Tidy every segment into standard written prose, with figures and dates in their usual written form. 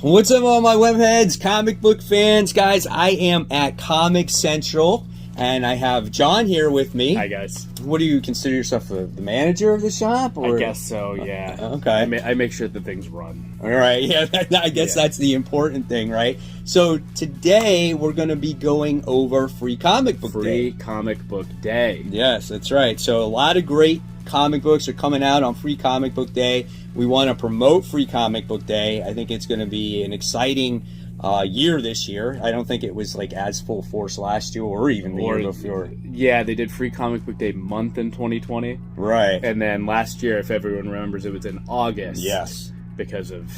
What's up, all my webheads, comic book fans? Guys, I am at Comic Central, and I have John here with me. Hi, guys. What do you consider yourself, the manager of the shop? Or? I guess so, yeah. Okay. I make sure that things run. All right, yeah, I guess that's the important thing, right? So today, we're going to be going over Free Comic Book Day. Free Comic Book Day. Yes, that's right. So a lot of great comic books are coming out on Free Comic Book Day. We want to promote Free Comic Book Day. I think it's going to be an exciting year this year. I don't think it was like as full force last year or even the year before. Yeah, they did Free Comic Book Day month in 2020. Right. And then last year, if everyone remembers, it was in August. Yes. Because of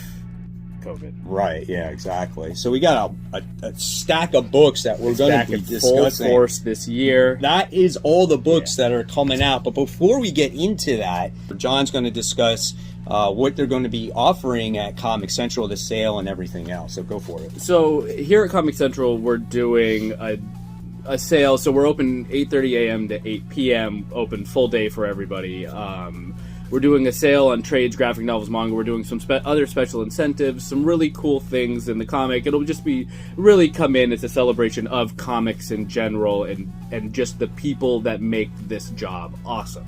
COVID. Right, yeah, exactly. So we got a stack of books that we're going to be discussing. Full force this year. That is all the books that are coming out. But before we get into that, John's going to discuss what they're going to be offering at Comic Central, the sale, and everything else. So go for it. So here at Comic Central, we're doing a sale. So we're open 8:30 a.m. to 8 p.m. Open full day for everybody. We're doing a sale on trades, graphic novels, manga. We're doing some other special incentives, some really cool things in the comic. It'll just be really come in as a celebration of comics in general and just the people that make this job awesome.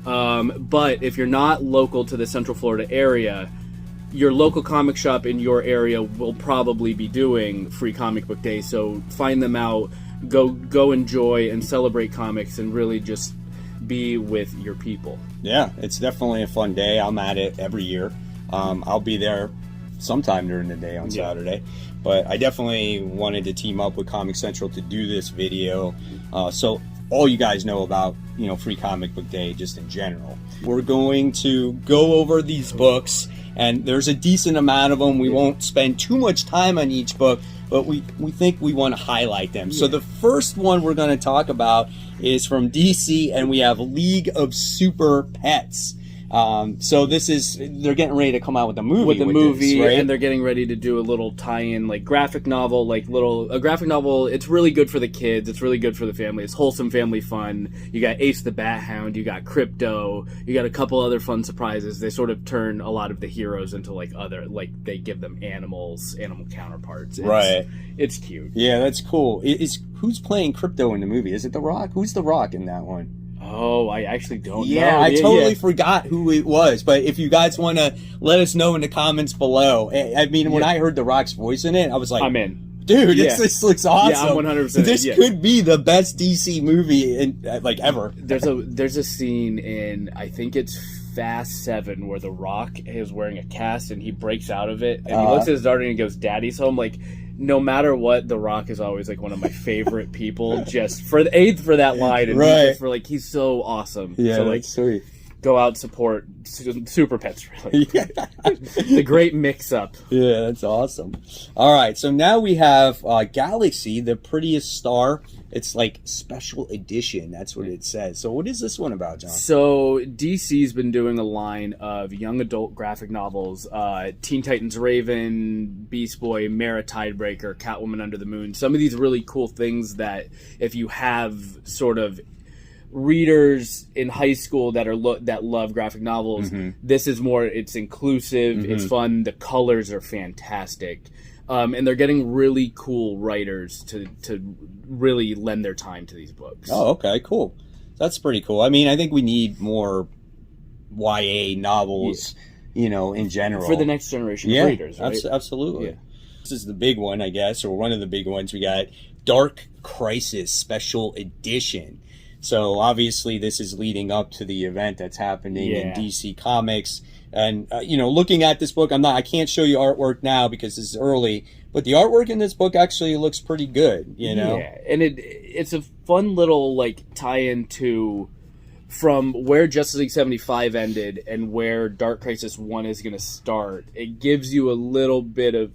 But if you're not local to the Central Florida area, your local comic shop in your area will probably be doing Free Comic Book Day. So find them out, go enjoy and celebrate comics and really just be with your people. Yeah, it's definitely a fun day. I'm at it every year. I'll be there sometime during the day on Saturday. But I definitely wanted to team up with Comic Central to do this video. So all you guys know about, Free Comic Book Day just in general. We're going to go over these books, and there's a decent amount of them. We won't spend too much time on each book, but we think we want to highlight them. So the first one we're going to talk about is from DC, and we have League of Super Pets. So they're getting ready to come out with a movie. This, right? And they're getting ready to do a little tie-in, like graphic novel, a graphic novel. It's really good for the kids. It's really good for the family. It's wholesome family fun. You got Ace the Bat Hound. You got Crypto. You got a couple other fun surprises. They sort of turn a lot of the heroes into they give them animal counterparts. It's cute. Yeah, that's cool. Who's playing Crypto in the movie? Is it The Rock? Who's The Rock in that one? Oh, I actually don't know. Yeah, I totally forgot who it was. But if you guys want to let us know in the comments below. I mean, when I heard The Rock's voice in it, I was like, I'm in. Dude, this looks awesome. Yeah, I'm 100%. This could be the best DC movie ever. There's a scene in, I think it's Fast 7, where The Rock is wearing a cast and he breaks out of it and he looks at his daughter and he goes, "Daddy's home." No matter what, The Rock is always one of my favorite people. Just for that line, and he's so awesome. Yeah, so that's sweet. Go out, support Super Pets. Really, the great mix-up. Yeah, that's awesome. All right, so now we have Galaxy, the Prettiest Star. It's special edition. That's what it says. So what is this one about, John? So DC's been doing a line of young adult graphic novels. Teen Titans Raven, Beast Boy, Mara Tidebreaker, Catwoman Under the Moon. Some of these really cool things that if you have sort of readers in high school that love graphic novels, this is more, it's inclusive, it's fun, the colors are fantastic. And they're getting really cool writers to really lend their time to these books. Oh, okay, cool. That's pretty cool. I mean, I think we need more YA novels, in general. For the next generation of readers, right? Absolutely. Yeah. This is the big one, I guess, or one of the big ones. We got Dark Crisis Special Edition. So obviously this is leading up to the event that's happening in DC Comics. And, looking at this book, I can't show you artwork now because this is early, but the artwork in this book actually looks pretty good, Yeah, and it's a fun little, tie-in to from where Justice League 75 ended and where Dark Crisis 1 is going to start. It gives you a little bit of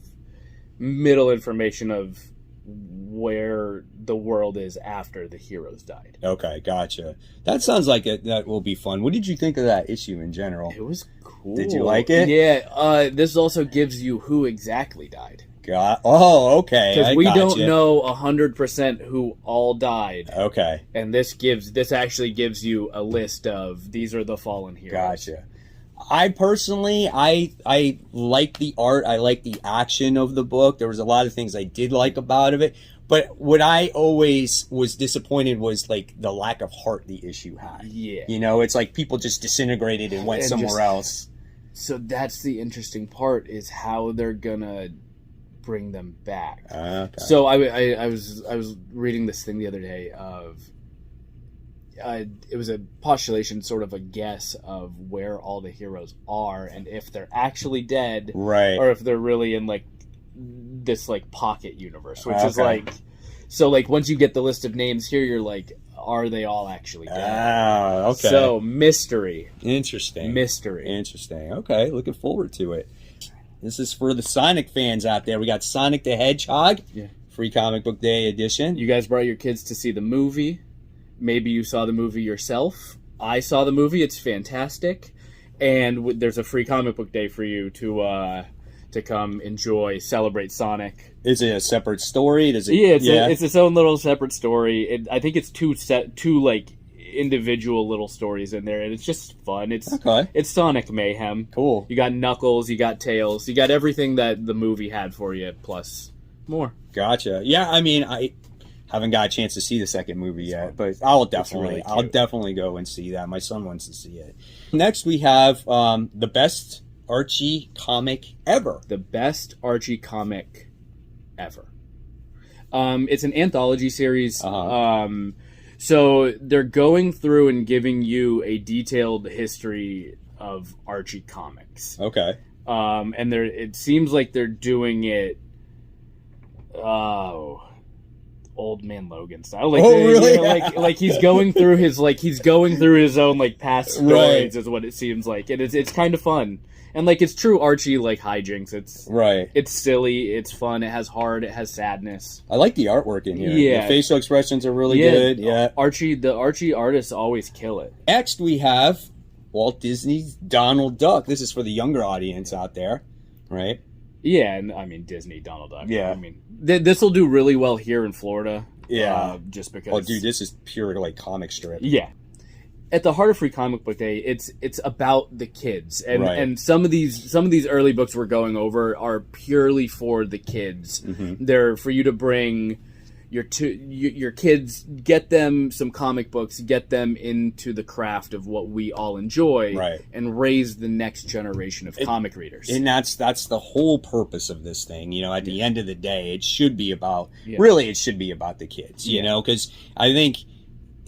middle information of where the world is after the heroes died. Okay, gotcha. That sounds like that will be fun. What did you think of that issue in general? It was cool. Did you like it? Yeah. This also gives you who exactly died. Oh, okay. Because we don't know 100% who all died. Okay. And this actually gives you a list of these are the fallen heroes. Gotcha. I personally, I like the art. I like the action of the book. There was a lot of things I did like about it. But what I always was disappointed was like the lack of heart the issue had. Yeah. You know, it's like people just disintegrated and went somewhere else. So that's the interesting part, is how they're gonna bring them back. Okay. So I was reading this thing the other day of it was a postulation, sort of a guess of where all the heroes are and if they're actually dead, Right. or if they're really in like this like pocket universe, which is Okay. like, so like once you get the list of names here, you're like, are they all actually dead? Ah, okay. So mystery. Interesting. Interesting. Okay, looking forward to it. This is for the Sonic fans out there. We got Sonic the Hedgehog, Yeah. free comic book day edition. You guys brought your kids to see the movie. Maybe you saw the movie yourself. I saw the movie. It's fantastic. And there's a free comic book day for you to come enjoy, celebrate Sonic. Is it a separate story? Does it? Yeah, it's its own little separate story. I think it's two like individual little stories in there, and it's just fun. It's Sonic mayhem. Cool. You got Knuckles, you got Tails, you got everything that the movie had for you, plus more. Gotcha. Yeah, I mean, I haven't got a chance to see the second movie yet, but I'll definitely go and see that. My son wants to see it. Next, we have the best Archie comic ever. The best Archie comic ever. It's an anthology series. So they're going through and giving you a detailed history of Archie comics. Okay. And it seems like they're doing it Old Man Logan style. Like, really? Yeah, like he's going through his own like past stories, Right. is what it seems like. And it's kind of fun. And like it's true Archie like hijinks. It's silly, it's fun, it has heart, it has sadness. I like the artwork in here. Yeah. The facial expressions are really good. Yeah. The Archie artists always kill it. Next, we have Walt Disney's Donald Duck. This is for the younger audience out there, right? Yeah, and I mean Disney, Donald Duck. Yeah. I mean this will do really well here in Florida. Yeah. Just because. Oh, dude, this is pure like comic strip. Yeah. At the heart of Free Comic Book Day, it's about the kids, and Right. and some of these early books we're going over are purely for the kids. Mm-hmm. They're for you to bring your kids, get them some comic books, get them into the craft of what we all enjoy, Right. and raise the next generation of comic readers. And that's the whole purpose of this thing. You know, at the end of the day, it should be about the kids. You know, because I think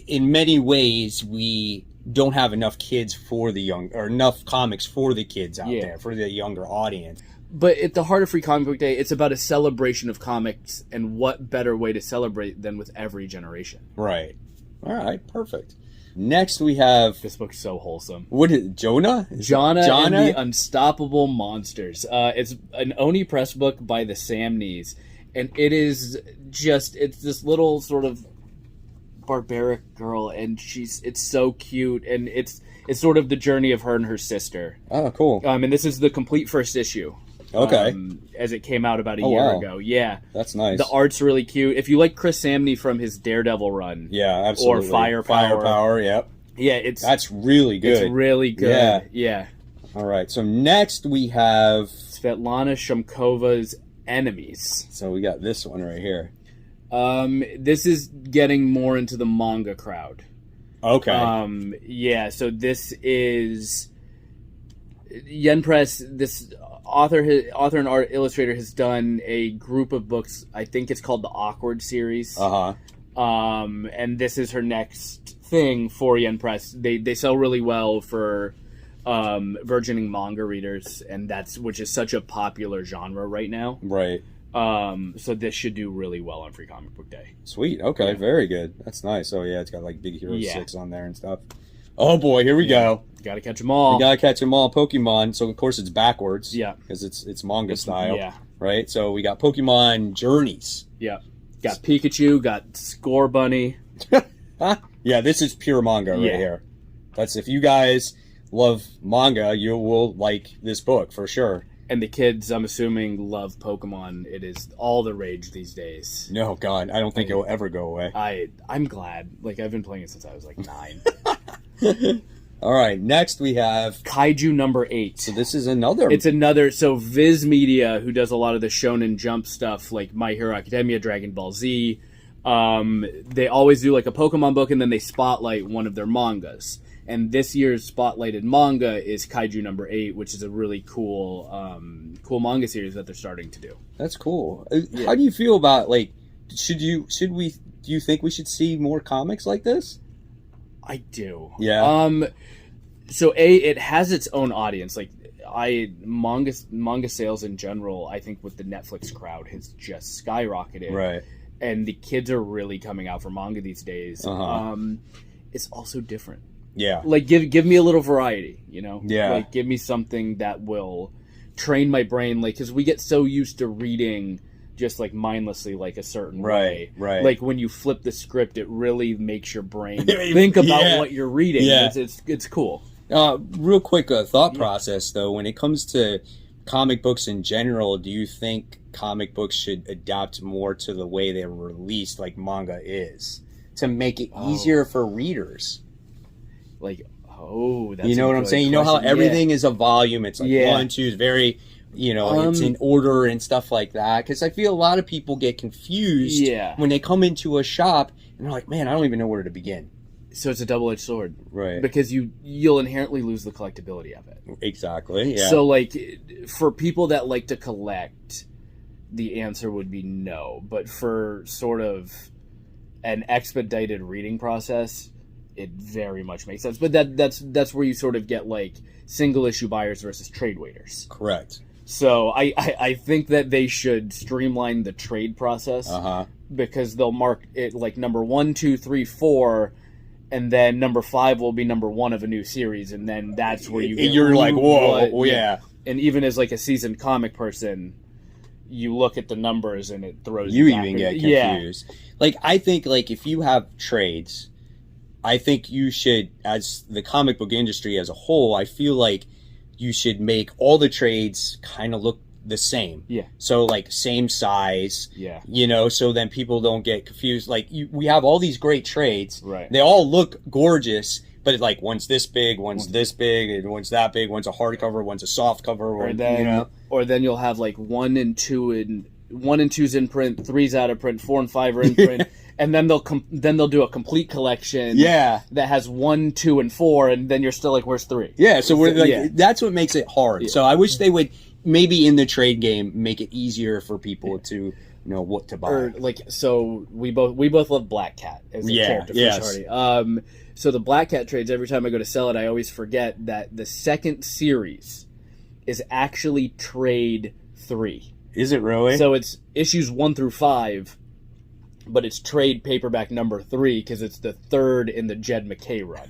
in many ways we don't have enough kids for the young, or enough comics for the kids out there, for the younger audience. But at the heart of Free Comic Book Day, it's about a celebration of comics, and what better way to celebrate than with every generation. Right. All right, perfect. Next we have, This book's so wholesome. what is Jonah? Jonna and the Unstoppable Monsters. It's an Oni Press book by the Samneys, and it's this little sort of barbaric girl, and it's so cute, and it's sort of the journey of her and her sister. Oh, cool. And this is the complete first issue. Okay. As it came out about a year ago. Yeah. That's nice. The art's really cute. If you like Chris Samney from his Daredevil run. Yeah, absolutely. Or Firepower. Yep. Yeah, that's really good. It's really good. Yeah. All right. So next we have Vetlana Shamkova's Enemies. So we got this one right here. This is getting more into the manga crowd. Okay. Yeah, so this is Yen Press. This author and art illustrator has done a group of books. I think it's called the Awkward series. And this is her next thing for Yen Press. They sell really well for burgeoning manga readers, and which is such a popular genre right now. Right. So this should do really well on Free Comic Book Day. Sweet. Okay. Very good. That's nice. Oh yeah, it's got like Big Hero 6 on there and stuff. Oh boy, here we go. Gotta catch them all. We gotta catch them all. Pokemon. So of course it's backwards. Yeah. Because it's manga style. Yeah. Right. So we got Pokemon Journeys. Yeah. Got Pikachu. Got Score Bunny. Yeah. This is pure manga right here. That's, if you guys love manga, you will like this book for sure. And the kids, I'm assuming, love Pokemon. It is all the rage these days. No, God, I don't think it will ever go away. I'm glad. Like, I've been playing it since I was like 9. All right, next we have Kaiju number 8. So this is another. It's another. So Viz Media, who does a lot of the Shonen Jump stuff, like My Hero Academia, Dragon Ball Z, they always do like a Pokemon book, and then they spotlight one of their mangas. And this year's spotlighted manga is Kaiju number 8, which is a really cool manga series that they're starting to do. That's cool. How do you feel about, like, do you think we should see more comics like this? I do. Yeah. So it has its own audience. Like manga sales in general, I think with the Netflix crowd has just skyrocketed. Right. And the kids are really coming out for manga these days. It's also different. Yeah. Like give me a little variety, you know? Yeah. Like give me something that will train my brain, like, because we get so used to reading just like mindlessly, like a certain way. Right. Like when you flip the script, it really makes your brain think about what you're reading. Yeah. It's cool. Real quick thought process though, when it comes to comic books in general, do you think comic books should adapt more to the way they're released, like manga is, to make it easier for readers? Like, that's you know what I'm saying? You know how everything is a volume. It's like 1, 2, it's very, it's in order and stuff like that. Because I feel a lot of people get confused when they come into a shop and they're like, man, I don't even know where to begin. So it's a double-edged sword. Right. Because you'll inherently lose the collectability of it. Exactly, yeah. So, like, for people that like to collect, the answer would be no. But for sort of an expedited reading process, it very much makes sense. But that's where you sort of get, like, single-issue buyers versus trade waiters. Correct. So I think that they should streamline the trade process. Because they'll mark it, like, number 1, 2, 3, 4... and then number 5 will be number 1 of a new series, and then that's where you're like, whoa, yeah. And even as like a seasoned comic person, you look at the numbers and it throws you back. Even get confused. Yeah. Like, I think, like, if you have trades, I think you should, as the comic book industry as a whole, I feel like you should make all the trades kind of look the same. Yeah. So, like, same size. Yeah. So then people don't get confused. Like, we have all these great trades. Right. They all look gorgeous, but, like, one's this big, one's this big, and one's that big, one's a hardcover, one's a soft cover. Or then you'll have, like, 1 and 2's in print, 3's out of print, 4 and 5 are in print. And then they'll do a complete collection. Yeah. That has 1, 2, and 4, and then you're still like, where's 3? Yeah. So that's what makes it hard. Yeah. So I wish they would maybe in the trade game make it easier for people to know what to buy. Or like, so we both love Black Cat as a character for Party. So the Black Cat trades, every time I go to sell it, I always forget that the second series is actually trade 3. Is it really? So it's issues 1 through 5. But it's trade paperback number 3 because it's the 3rd in the Jed McKay run.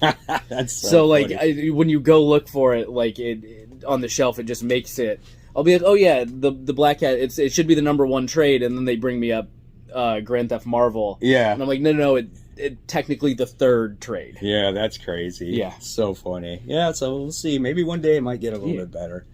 That's so like when you go look for it, like it on the shelf, it just makes it. I'll be like, oh yeah, the Black Cat. It should be the number 1 trade, and then they bring me up Grand Theft Marvel. Yeah, and I'm like, no, it technically the 3rd trade. Yeah, that's crazy. Yeah, so funny. Yeah, so we'll see. Maybe one day it might get a little bit better.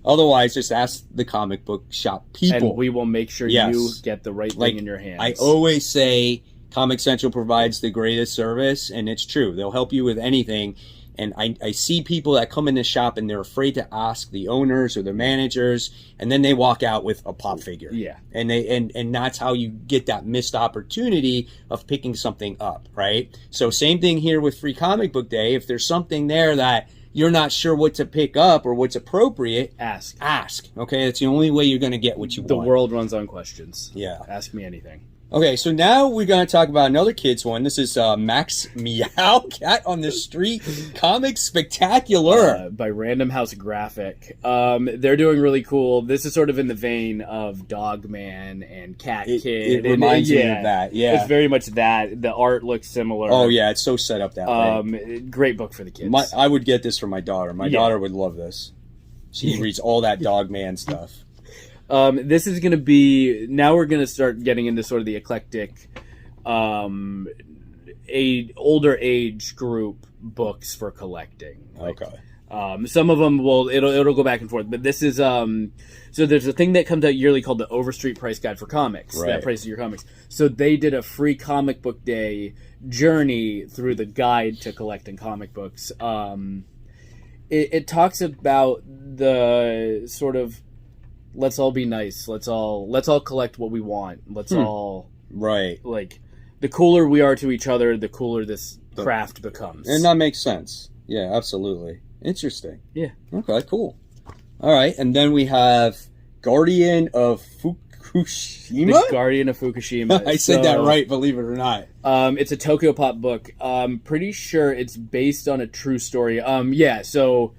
Otherwise, just ask the comic book shop people. And we will make sure you get the right thing in your hands. I always say Comic Central provides the greatest service, and it's true. They'll help you with anything. And I see people that come in the shop and they're afraid to ask the owners or the managers, and then they walk out with a pop figure. Yeah. And that's how you get that missed opportunity of picking something up, right? So same thing here with Free Comic Book Day. If there's something there that you're not sure what to pick up or what's appropriate, ask. Okay, it's the only way you're going to get what you want. The world runs on questions. Yeah. Ask me anything. Okay, so now we're going to talk about another kid's one. This is Max Meow, Cat on the Street Comic Spectacular. By Random House Graphic. They're doing really cool. This is sort of in the vein of Dogman and Cat Kid. It reminds me of that, yeah. It's very much that. The art looks similar. Oh, yeah, it's so set up that way. Great book for the kids. I would get this for my daughter. My daughter would love this. She reads all that Dogman stuff. This is going to be... Now we're going to start getting into sort of the eclectic, older age group books for collecting. Okay. Some of them it'll go back and forth, but this is so there's a thing that comes out yearly called the Overstreet Price Guide for Comics. Right. That prices your comics. So they did a free comic book day journey through the guide to collecting comic books. It talks about the sort of let's all be nice. Let's all collect what we want. Let's all right. Like the cooler we are to each other, the cooler this craft becomes. And that makes sense. Yeah, absolutely. Interesting. Yeah. Okay, cool. All right, and then we have Guardian of Fukushima? The Guardian of Fukushima. I said that right, believe it or not. It's a Tokyo Pop book. I'm pretty sure it's based on a true story. So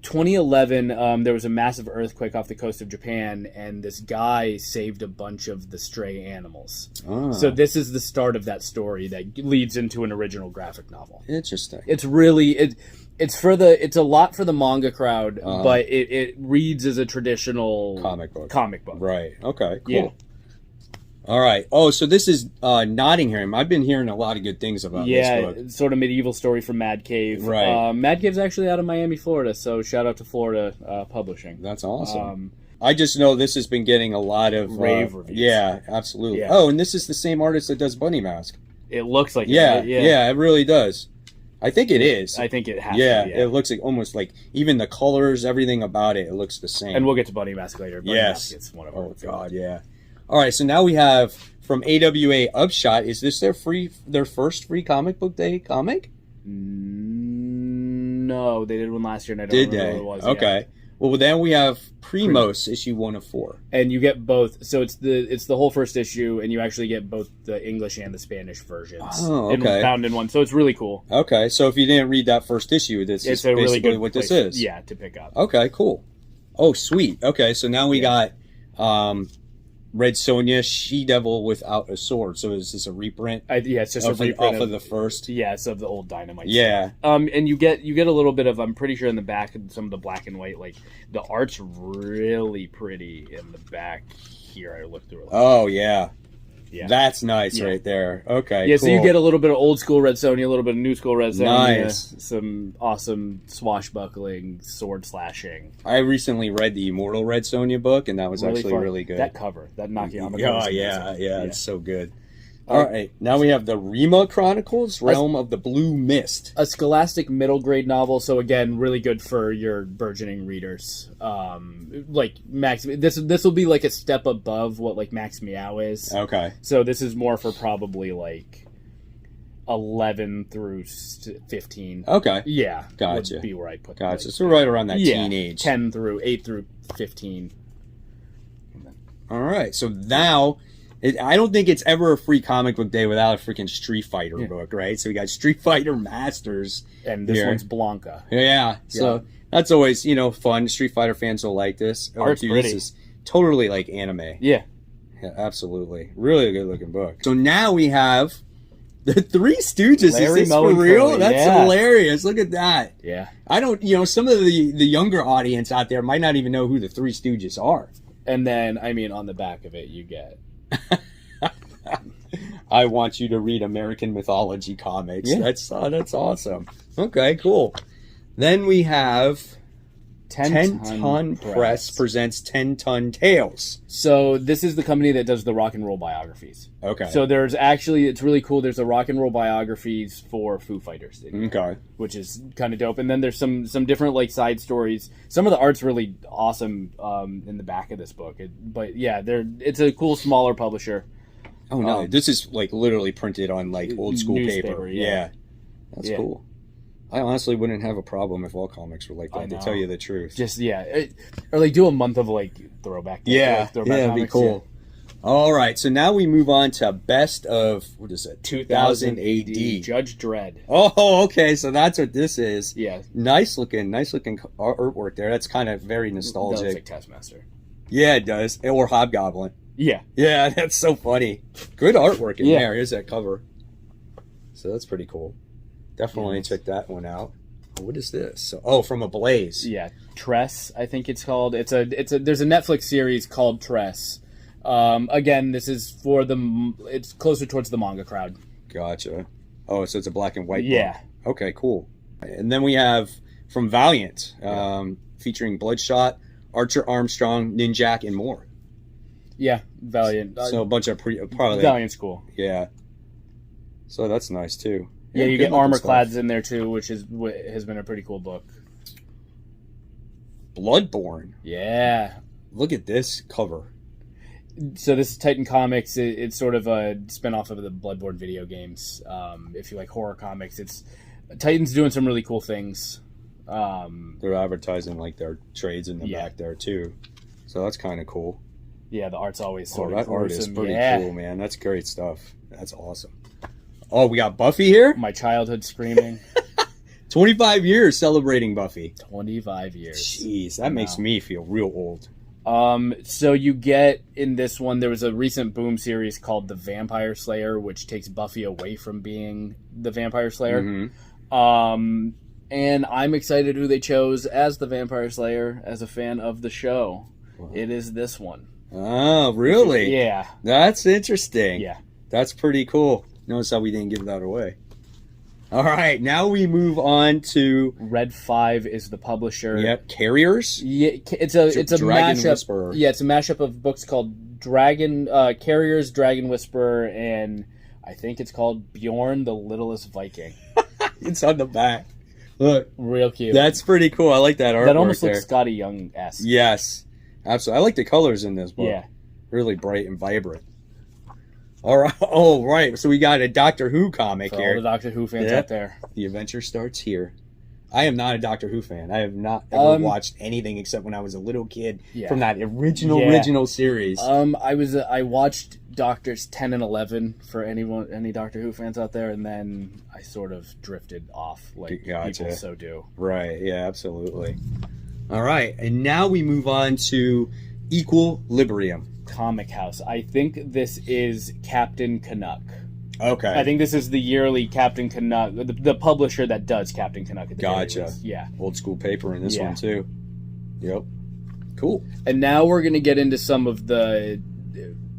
2011, there was a massive earthquake off the coast of Japan, and this guy saved a bunch of the stray animals. Ah. So this is the start of that story that leads into an original graphic novel. Interesting. It's really... It's a lot for the manga crowd, but it reads as a traditional comic book. Right. Okay. Cool. Yeah. All right. Oh, so this is Nottingham. I've been hearing a lot of good things about this book. Yeah, sort of medieval story from Mad Cave. Right. Mad Cave's actually out of Miami, Florida, so shout out to Florida Publishing. That's awesome. I just know this has been getting a lot of rave reviews. Yeah, absolutely. Yeah. Oh, and this is the same artist that does Bunny Mask. It looks like yeah, it. Yeah, it really does. I think it is. I think it has to be, it looks like almost like even the colors, everything about it looks the same. And we'll get to Bunny Mask later. Bunny yes. Mask is one of our God, yeah. All right, so now we have from AWA Upshot. Is this their first free comic book day comic? No, they did one last year, and I don't remember what it was. Okay. Yeah. Well, then we have Primos issue 1 of 4, and you get both. So it's the whole first issue, and you actually get both the English and the Spanish versions. Oh, okay. Bound in one, so it's really cool. Okay, so if you didn't read that first issue, this is basically really good what this is. Yeah, to pick up. Okay, cool. Oh, sweet. Okay, so now we got Red Sonja, She-Devil without a sword. So is this a reprint? It's just a reprint off of the first. Yeah, it's of the old Dynamite. Yeah. Stuff. And you get a little bit of, I'm pretty sure in the back of some of the black and white, like the art's really pretty in the back here. I looked through it. Oh yeah. Yeah. That's nice right there. Okay. Yeah, cool. So you get a little bit of old school Red Sonja, a little bit of new school Red Sonja. Nice. Some awesome swashbuckling, sword slashing. I recently read the Immortal Red Sonja book, and that was actually really good. That cover, that Nakayama cover. Yeah, it's so good. All right, now we have the Rima Chronicles, Realm of the Blue Mist. A scholastic middle grade novel, so again, really good for your burgeoning readers. Like Max, this will be like a step above what like Max Meow is. Okay. So this is more for probably like 11 through 15. Okay. Yeah. Gotcha. Would be where I put. Gotcha. Like, so right around that teenage. 8 through 15. All right. So now. I don't think it's ever a free comic book day without a freaking Street Fighter book, right? So we got Street Fighter Masters. And this one's Blanca. Yeah. So that's always, fun. Street Fighter fans will like this. Art's pretty. This is totally like anime. Yeah. Yeah, absolutely. Really good looking book. So now we have the Three Stooges. Larry, is this for real? That's hilarious. Look at that. Yeah. I don't, some of the younger audience out there might not even know who the Three Stooges are. And then, on the back of it, you get... I want you to read American mythology comics. Yeah. That's awesome. Okay, cool. Then we have 10 Ton Press presents 10 Ton Tales. So this is the company that does the rock and roll biographies. Okay. So there's actually, it's really cool. There's a rock and roll biographies for Foo Fighters. Okay. Which is kind of dope. And then there's some different like side stories. Some of the art's really awesome in the back of this book. It's a cool smaller publisher. Oh no, this is like literally printed on like old school paper. Yeah. That's cool. I honestly wouldn't have a problem if all comics were like that, to tell you the truth. Just, or like do a month of like throwback. Throwback that'd be cool. Yeah. All right, so now we move on to best of, 2000 AD. Judge Dredd. Oh, okay, so that's what this is. Yeah. Nice looking artwork there. That's kind of very nostalgic. That looks like Taskmaster. Yeah, it does. Or Hobgoblin. Yeah. Yeah, that's so funny. Good artwork in there. Here's that cover. So that's pretty cool. Definitely check that one out. What is this? From a Blaze. Yeah, Tress, I think it's called. There's a Netflix series called Tress. Again, this is for it's closer towards the manga crowd. Gotcha. Oh, so it's a black and white book. Yeah. Okay, cool. And then we have from Valiant, featuring Bloodshot, Archer Armstrong, Ninjak, and more. Yeah, Valiant. So a bunch of probably Valiant's cool. Yeah. So that's nice too. Yeah, you get Armor Clads in there too, which has been a pretty cool book. Bloodborne. Yeah. Look at this cover. So this is Titan Comics. It's sort of a spin-off of the Bloodborne video games. If you like horror comics, Titan's doing some really cool things. They're advertising like their trades in the back there too. So that's kind of cool. Yeah, the art's always sort of that art gruesome. is pretty cool, man. That's great stuff. That's awesome. Oh, we got Buffy here? My childhood screaming. 25 years celebrating Buffy. 25 years. Jeez, that makes me feel real old. So you get in this one, there was a recent Boom series called The Vampire Slayer, which takes Buffy away from being the Vampire Slayer. Mm-hmm. And I'm excited who they chose as the Vampire Slayer as a fan of the show. Wow. It is this one. Oh, really? Yeah. That's interesting. Yeah. That's pretty cool. Notice how we didn't give that away. All right, now we move on to RedFive is the publisher. Yep, Carriers. Yeah, it's a Dragon mashup. Whisperer. Yeah, it's a mashup of books called Carriers, Dragon Whisperer, and I think it's called Bjorn the Littlest Viking. It's on the back. Look, real cute. That's pretty cool. I like that artwork. That almost looks Scotty Young-esque. Yes, absolutely. I like the colors in this book. Yeah, really bright and vibrant. All right. Oh, right. So we got a Doctor Who comic for here. all the Doctor Who fans out there. The adventure starts here. I am not a Doctor Who fan. I have not ever watched anything except when I was a little kid from that original series. I watched Doctors 10 and 11 for any Doctor Who fans out there, and then I sort of drifted off like people so do. Right. Yeah. Absolutely. All right, and now we move on to Equilibrium. Comic House. I think this is Captain Canuck. Okay. I think this is the yearly Captain Canuck, the publisher that does Captain Canuck. At the Gotcha. Yeah. Old school paper in this one too. Yep. Cool. And now we're going to get into some of the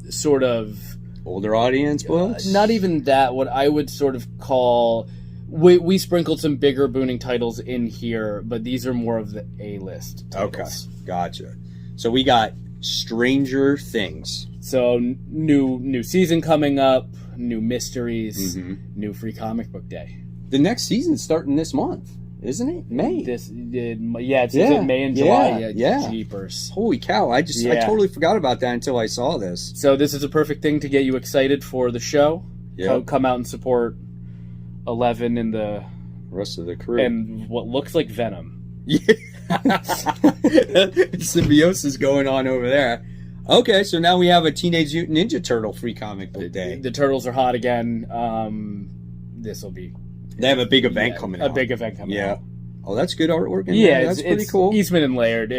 sort of older audience books. Not even that. What I would sort of call. We sprinkled some bigger booning titles in here, but these are more of the A-list titles. Okay. Gotcha. So we got Stranger Things. So new season coming up, new mysteries, new free comic book day. The next season's starting this month, isn't it? May. It's in May and July. Yeah. Jeepers. Holy cow! I totally forgot about that until I saw this. So this is a perfect thing to get you excited for the show. Yeah. Come out and support 11 and the rest of the crew and what looks like Venom. Yeah. Symbiosis going on over there. Okay, so now we have a Teenage Mutant Ninja Turtle free comic book day. The Turtles are hot again. This will be. They have a big event coming out. A big event coming out. Oh, that's good artwork. That's pretty cool. Eastman and Laird.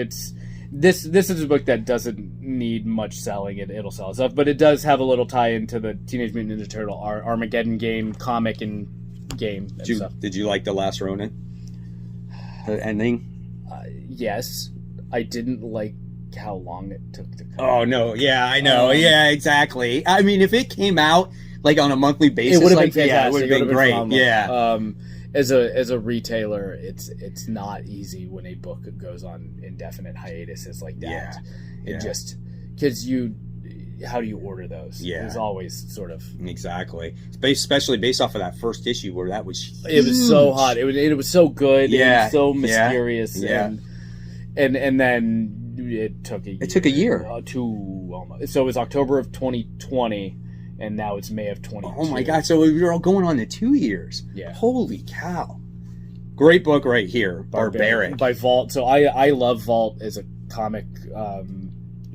This is a book that doesn't need much selling. It'll sell itself, but it does have a little tie into the Teenage Mutant Ninja Turtle Armageddon game, comic, and game. And stuff. Did you like The Last Ronin? The ending? Yes. I didn't like how long it took to come. Oh, no. Yeah, I know. Yeah, exactly. I mean, if it came out like on a monthly basis, it would have been fantastic. Yeah, it would have been great. Phenomenal. Yeah. As a retailer, it's not easy when a book goes on indefinite hiatuses like that. Yeah. Just because how do you order those? Yeah. It's always sort of exactly. Especially based off of that first issue where that was huge. It was so hot. It was so good. Yeah. It was so mysterious. Yeah. And then it took a year. Almost. So it was October of 2020, and now it's May of 2022. Oh my God! So we were all going on to 2 years. Yeah. Holy cow! Great book right here, Barbaric by Vault. So I love Vault as a comic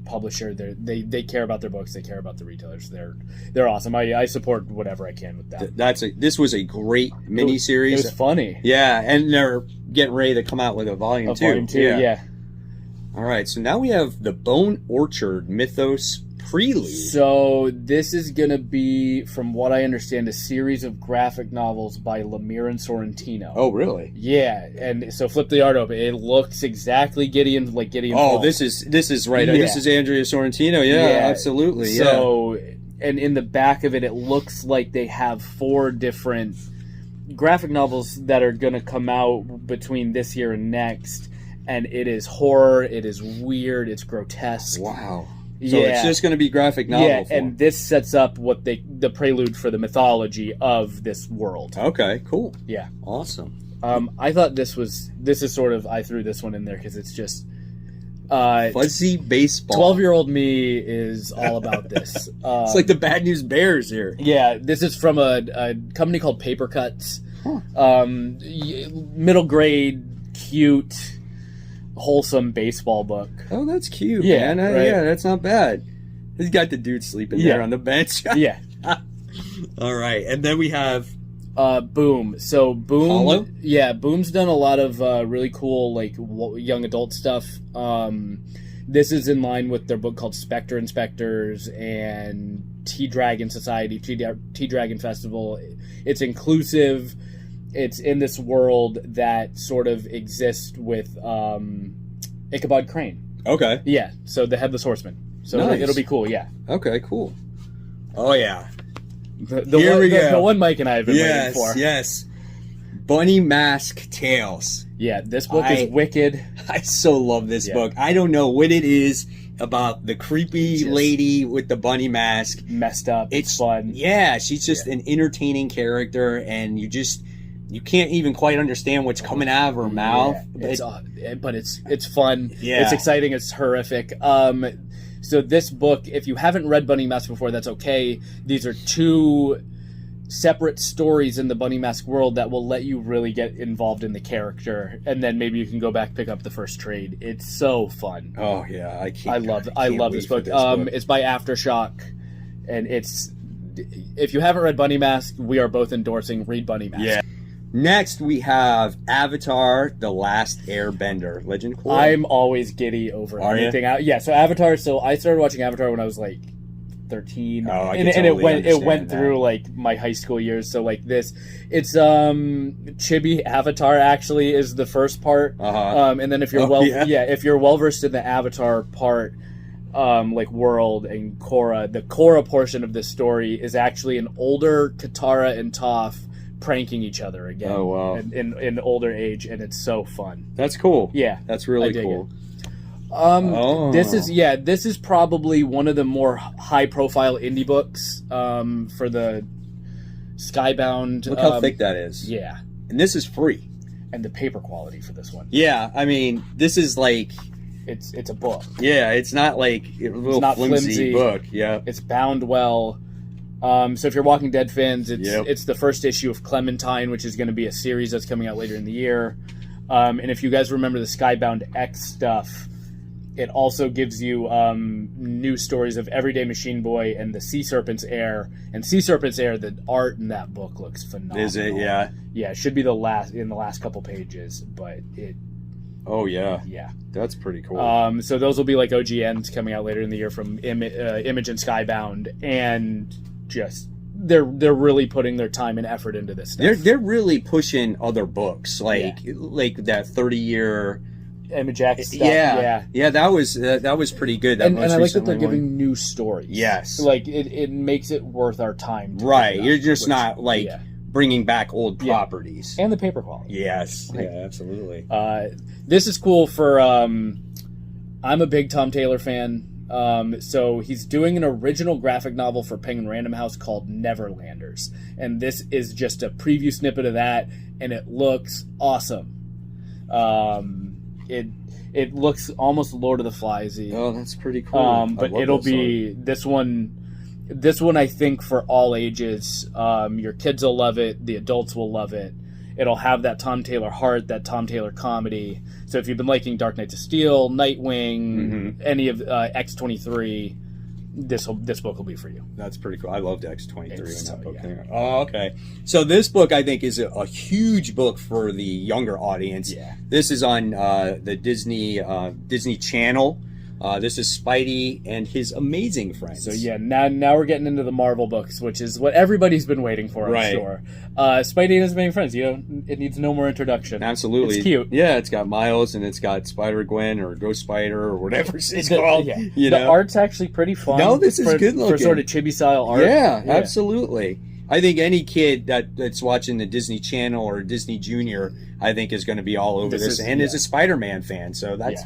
publisher. They care about their books. They care about the retailers. They're awesome. I support whatever I can with that. This was a great miniseries. It was funny. Yeah, and they're getting ready to come out with a volume 2. Volume 2, yeah. All right, so now we have the Bone Orchard Mythos Prelude. So this is going to be, from what I understand, a series of graphic novels by Lemire and Sorrentino. Oh, really? Yeah, and so flip the art open. It looks exactly Gideon. Oh, this is right. Yeah. This is Andrea Sorrentino. Yeah, absolutely. So, and in the back of it, it looks like they have 4 different graphic novels that are going to come out between this year and next, and it is horror, it is weird, it's grotesque. Wow. So it's just going to be graphic novel. Yeah, and this sets up what the prelude for the mythology of this world. Okay, cool. Yeah, awesome. I thought this is sort of, I threw this one in there because it's just fuzzy baseball. 12-year-old me is all about this. It's like the Bad News Bears here. Yeah, this is from a company called Paper Cuts. Middle grade, cute, wholesome baseball book. Oh, that's cute, yeah, man. Right? Yeah, that's not bad. He's got the dude sleeping there on the bench. Yeah. All right, and then we have Boom. So Boom, Hollow? Yeah, Boom's done a lot of really cool like young adult stuff. This is in line with their book called Spectre Inspectors and T-Dragon Society, T-Dragon Festival. It's inclusive. It's in this world that sort of exists with Ichabod Crane. Okay. Yeah, so the Headless Horseman. So Nice. it'll be cool, yeah. Okay, cool. Oh, yeah. Here we go. The one Mike and I have been waiting for. Yes. Bunny Mask Tales. Yeah, this book is wicked. I so love this book. I don't know what it is about the creepy lady with the bunny mask. Messed up. It's fun. Yeah, she's just an entertaining character, and you can't even quite understand what's coming out of her mouth. But it's fun. Yeah. It's exciting. It's horrific. So this book, if you haven't read Bunny Mask before, that's okay. These are two separate stories in the Bunny Mask world that will let you really get involved in the character, and then maybe you can go back, pick up the first trade. It's so fun. Oh yeah, I love this book. It's by Aftershock, and if you haven't read Bunny Mask, we are both endorsing read Bunny Mask. Yeah. Next, we have Avatar: The Last Airbender. Legend Core. I'm always giddy over anything. Yeah, so Avatar. So I started watching Avatar when I was like 13, and it went through like my high school years. So like this, it's Chibi Avatar actually is the first part, and then if you're if you're well versed in the Avatar part, like world and Korra, the Korra portion of this story is actually an older Katara and Toph pranking each other again. Oh wow! In older age, and it's so fun. That's cool. Yeah, that's really cool. This is probably one of the more high profile indie books for the Skybound. Look how thick that is. Yeah, and this is free. And the paper quality for this one. Yeah, I mean, this is like it's a book. Yeah, it's not like a little flimsy book. Yeah, it's bound well. So if you're Walking Dead fans, it's the first issue of Clementine, which is going to be a series that's coming out later in the year. And if you guys remember the Skybound X stuff, it also gives you new stories of Everyday Machine Boy and the Sea Serpent's Heir. And Sea Serpent's Heir, the art in that book looks phenomenal. Is it? Yeah. Yeah, it should be in the last couple pages, but it. Oh yeah. Yeah. That's pretty cool. So those will be like OGNs coming out later in the year from Image and Skybound, and just they're really putting their time and effort into this stuff. They're really pushing other books like that 30-year Image X stuff. Yeah. That was pretty good. And I like that they're giving new stories. Yes, like it makes it worth our time. Right, you're just not like bringing back old properties and the paper quality. Yes, yeah, absolutely. This is cool for. I'm a big Tom Taylor fan. So he's doing an original graphic novel for Penguin Random House called Neverlanders, and this is just a preview snippet of that, and it looks awesome. It looks almost Lord of the Flies-y. Oh, that's pretty cool. But it'll be this one. This one, I think, for all ages. Your kids will love it. The adults will love it. It'll have that Tom Taylor heart, that Tom Taylor comedy. So if you've been liking Dark Knights of Steel, Nightwing, any of X-23, this book will be for you. That's pretty cool. I loved X-23 when that book came out. Oh, okay. So this book, I think, is a huge book for the younger audience. Yeah. This is on the Disney Channel. This is Spidey and his amazing friends. So yeah, now we're getting into the Marvel books, which is what everybody's been waiting for, I'm sure. Spidey and his amazing friends. It needs no more introduction. Absolutely, it's cute. Yeah, it's got Miles and it's got Spider-Gwen or Ghost Spider or whatever it's called. Yeah. The art's actually pretty fun. No, this is good looking for sort of chibi style art. Yeah, absolutely. I think any kid that's watching the Disney Channel or Disney Junior, I think is going to be all over this and is a Spider-Man fan. So that's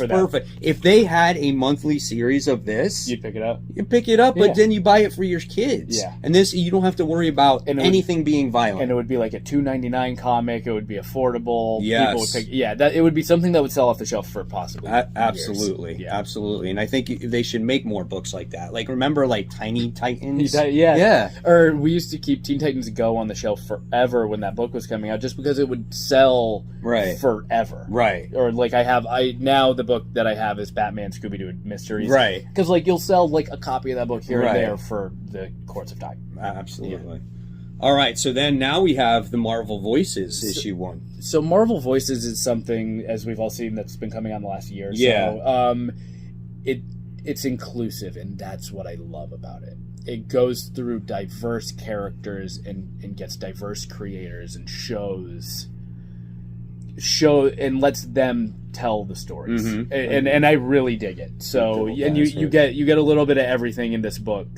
perfect. If they had a monthly series of this, you'd pick it up. You pick it up, but then you buy it for your kids. Yeah. And this, you don't have to worry about anything being violent. And it would be like a $2.99 comic. It would be affordable. Yes. People would pick, it would be something that would sell off the shelf for possibly absolutely. years. Absolutely. And I think they should make more books like that. Like, remember, like, Tiny Titans? Yeah. Or we used to keep Teen Titans Go on the shelf forever when that book was coming out, just because it would sell forever. Right. Or like now the book that I have is Batman Scooby-Doo Mysteries. Right. Because like you'll sell like a copy of that book here and there for the course of time. Absolutely. Yeah. All right. So then now we have the Marvel Voices issue 1. So Marvel Voices is something, as we've all seen, that's been coming on the last year. Yeah. So it's inclusive, and that's what I love about it. It goes through diverse characters and gets diverse creators and and lets them tell the stories. Mm-hmm. And I really dig it. So and you get a little bit of everything in this book.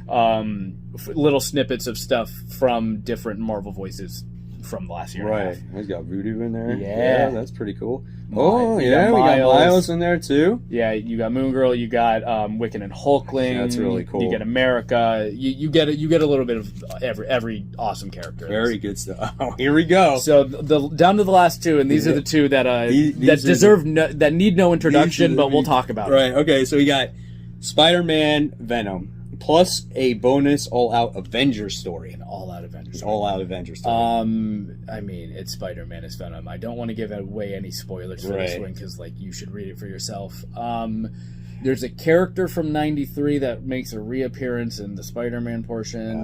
Little snippets of stuff from different Marvel Voices from the last year. Right. He's got Voodoo in there. Yeah, that's pretty cool. We got Miles in there too. Yeah, you got Moon Girl, you got Wiccan and Hulkling. That's really cool. You get America. You get a little bit of every awesome character. Very good stuff. Oh, here we go. So down to the last two, and these are the two that that need no introduction, but we'll talk about. Right. Okay. So we got Spider-Man Venom. Plus a bonus all-out Avengers story. An all-out Avengers story. All-out Avengers story. I mean, it's Spider-Man is Venom. I don't want to give away any spoilers for this one because, like, you should read it for yourself. There's a character from '93 that makes a reappearance in the Spider-Man portion.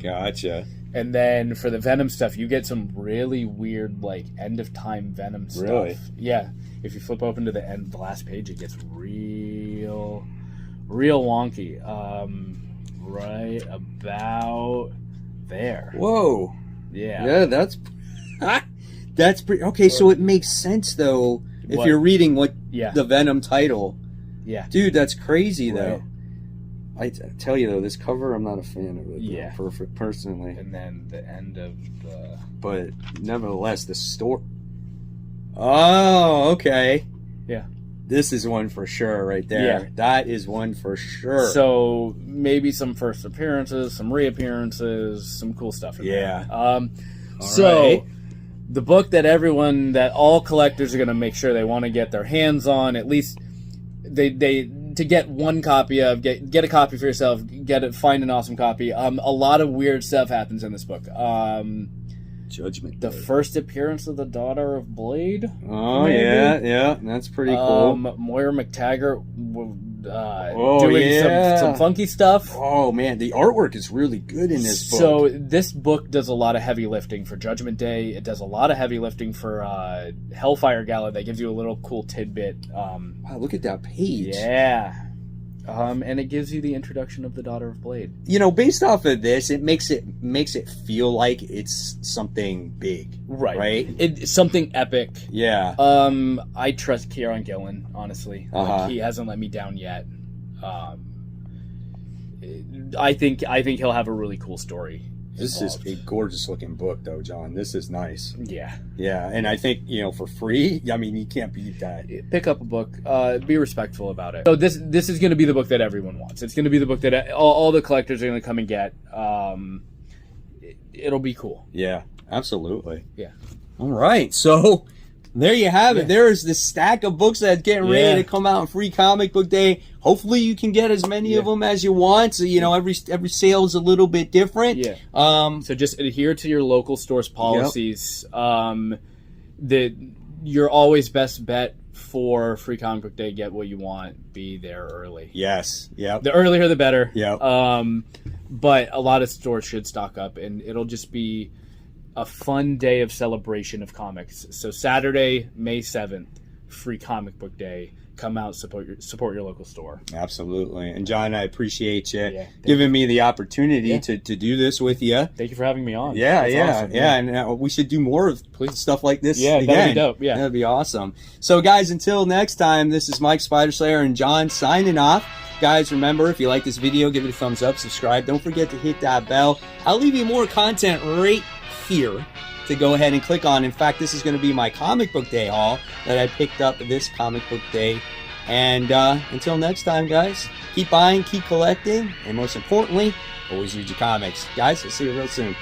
Gotcha. And then for the Venom stuff, you get some really weird, like, end-of-time Venom stuff. Really? Yeah. If you flip open to the last page, it gets real wonky. Right about there. Whoa. Yeah, that's pretty okay. So it makes sense though if you're reading the Venom title. Yeah, dude, that's crazy though. I tell you though, this cover I'm not a fan of it. Yeah, perfect personally. And then the end of the. But nevertheless, the story. Oh, okay. Yeah. This is one for sure right there. Yeah. That is one for sure. So maybe some first appearances, some reappearances, some cool stuff in there. Right. The book that all collectors are going to make sure they want to get their hands on, at least they to get one copy of, get a copy for yourself, find an awesome copy. A lot of weird stuff happens in this book. Judgment. The first appearance of the daughter of Blade. Oh, maybe. Yeah, that's pretty cool. Moira McTaggart doing some funky stuff. Oh, man, the artwork is really good in this book. So this book does a lot of heavy lifting for Judgment Day. It does a lot of heavy lifting for Hellfire Gala. That gives you a little cool tidbit. Wow, look at that page. Yeah. And it gives you the introduction of the daughter of Blade. You know, based off of this, it makes it feel like it's something big, right? It's something epic. Yeah. I trust Kieran Gillen, honestly. Like, he hasn't let me down yet. I think he'll have a really cool story. This is a gorgeous looking book, though, John. This is nice. Yeah. Yeah, and I think, for free, I mean, you can't beat that. Pick up a book. Be respectful about it. So this is going to be the book that everyone wants. It's going to be the book that all the collectors are going to come and get. It'll be cool. Yeah, absolutely. Yeah. All right, so there you have it. There is this stack of books that's getting ready to come out on Free Comic Book Day. Hopefully you can get as many of them as you want. So, every sale is a little bit different. Yeah. So just adhere to your local store's policies. Yep. Your always best bet for Free Comic Book Day, get what you want, be there early. Yes. Yep. The earlier the better. Yep. But a lot of stores should stock up, and it'll just be a fun day of celebration of comics. So Saturday, May 7th, Free Comic Book Day. Come out, support your local store. Absolutely. And John, I appreciate you giving me the opportunity to do this with you. Thank you for having me on. That's awesome. And we should do more of stuff like this again. That'd be dope. Yeah, that'd be awesome. So guys, until next time, this is Mike Spider Slayer and John signing off. Guys, remember, if you like this video, give it a thumbs up, subscribe. Don't forget to hit that bell. I'll leave you more content right here to go ahead and click on. In fact, this is going to be my comic book day haul that I picked up this comic book day. And until next time, guys, keep buying, keep collecting, and most importantly, always read your comics. Guys, I'll see you real soon.